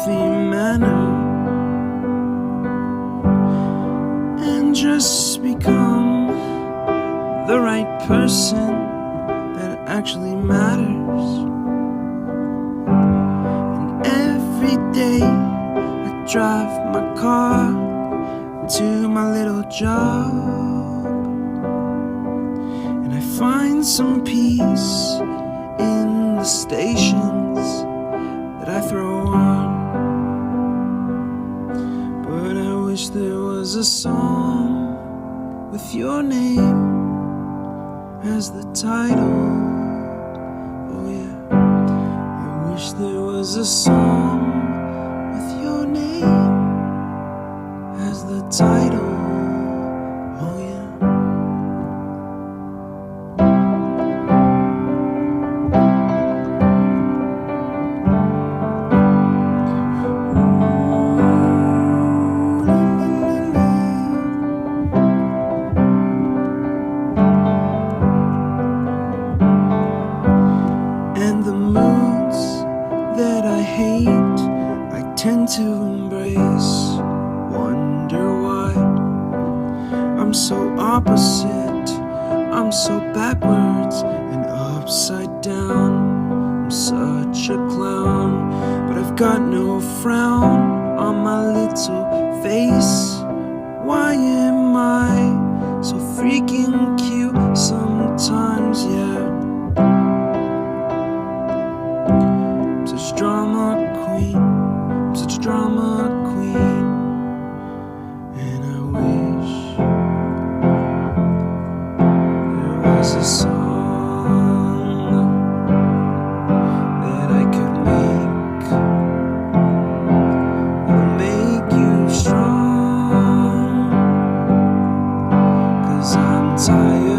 healthy manner and just become the right person that actually matters. And every day I drive my car to my little job, and I find some peace in the stations that I throw on. But I wish there was a song with your name as the title. Oh yeah, I wish there was a song with your name as the title. Oh yeah. And the moods that I hate, I tend to embrace. Wonder why I'm so opposite, I'm so backwards and upside down. I'm such a clown, but I've got no frown on my little face. Why am I so freaking cute sometimes, yeah? I'm such a drama queen, I'm such a drama queen. And I wish there was a song that I could make that'll make you strong. 'Cause I'm tired